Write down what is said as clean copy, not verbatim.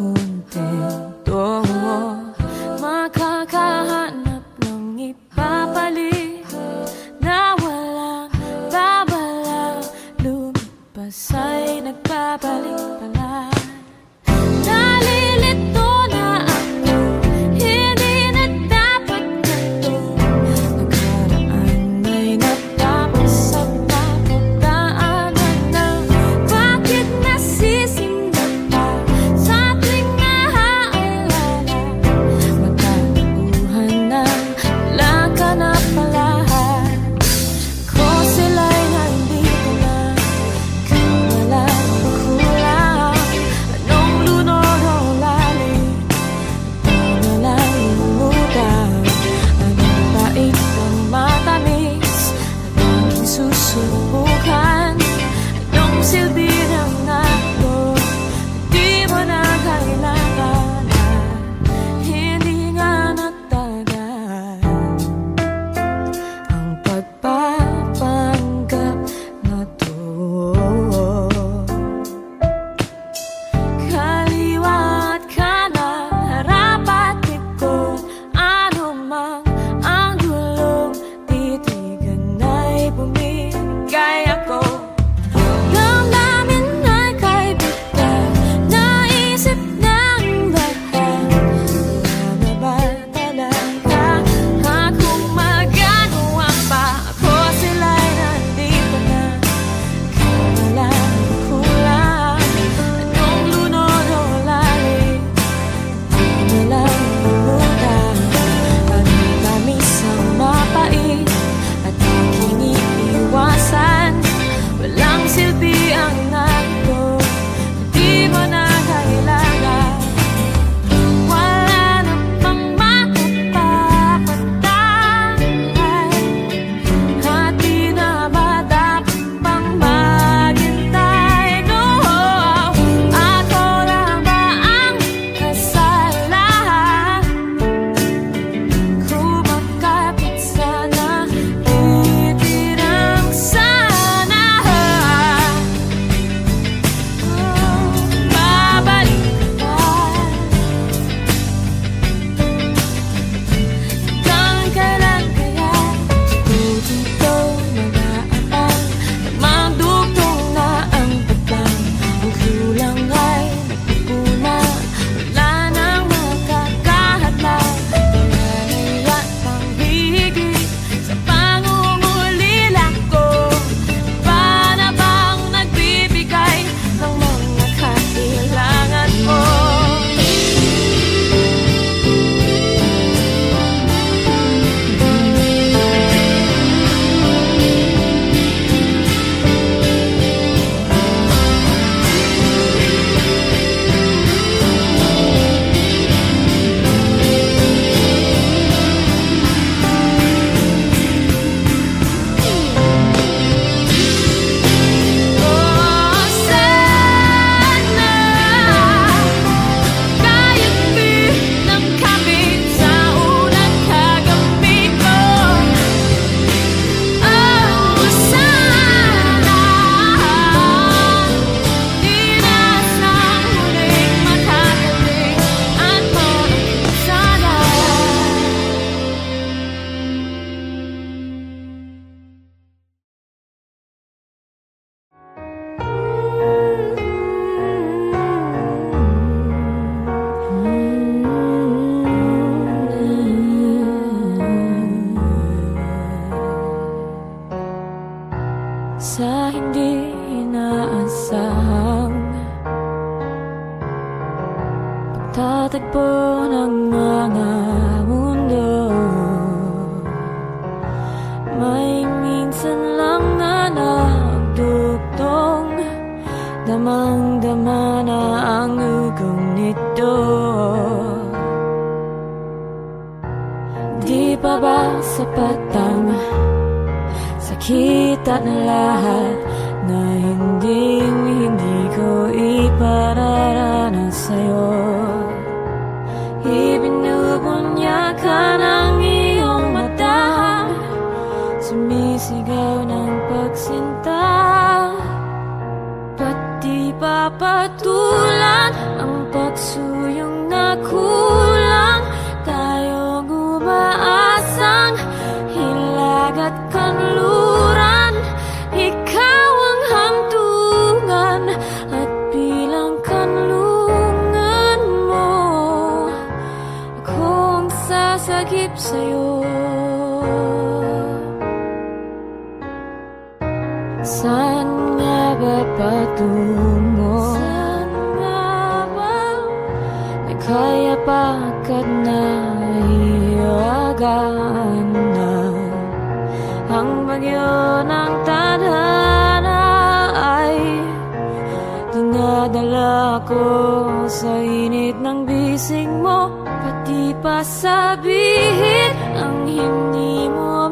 kontento makakahanap ng ipapalit na walang babala, lumipas ay nagbabalik pala. Nalilito na ako, hindi na dapat ganito. Nakaraan ay natapos sa papagdaanan na. Bakit nasisimula pa sa tuwing naaalala? Matauhan na wala ka na pala. Ako sila'y nandito na, wala kulang. Anong lunod o lalim, ano lang lumutang. Anong bait ang matamis at aking susubukan. Anong silbi ng nato, di mo na kailangan. Hindi nga natagal ang pagpapanggap na to. Kaliwa at kanan, harap at likod, ano mang ang gulong, titigan ay bumigay ako. Damdamin ay kaibigan, naisip ng lahat. Wala na ba talaga akong magagawa pa? Ako sila'y nandito na, wala kulang. Anong lunod o lalim, di mo lang lumutang. Anong tamis ang mapait at aking iiwasan. Walang silbi ang nato, di mo na kailangan. Wala na pang makapapatay, at di na ba dapat pang maghintay? No, ako lang ba ang kasalanan? Kung makapit sana, titirang sana. Babalik ka hanggang kailan kaya? Dito mag-aabang, namang-dugtong na ang pagpang. Ang kulang ay napupunan, wala nang makakahadlang. Kaya pang higit sa pangungulila ko. Pa na bang nagbibigay ng mga kailangan mo? Sana kahit di nang kapit sa unang kagabi ko. Sana di na sa huling makagaling at sana. Sa hindi inaasahang pagtatagpo ng mga mundo, may minsan lang na nagdugtong, damang-dama na ang ugong nito. Di pa ba sapat ang sakit at lahat na hindi ko ipararanas sa'yo? Ibinubunyakan ang iyong mata, sumisigaw ng pagsinta. Ba't di papatulan ang pagsulat? lagip sa'yo. Saan nga ba patungo? Saan nga ba? May kaya pagkat naiyagan na ang bagyo ng tadhana ay dinadala ko sa init ng bisig mo. Pati pa sabihin ang hindi mo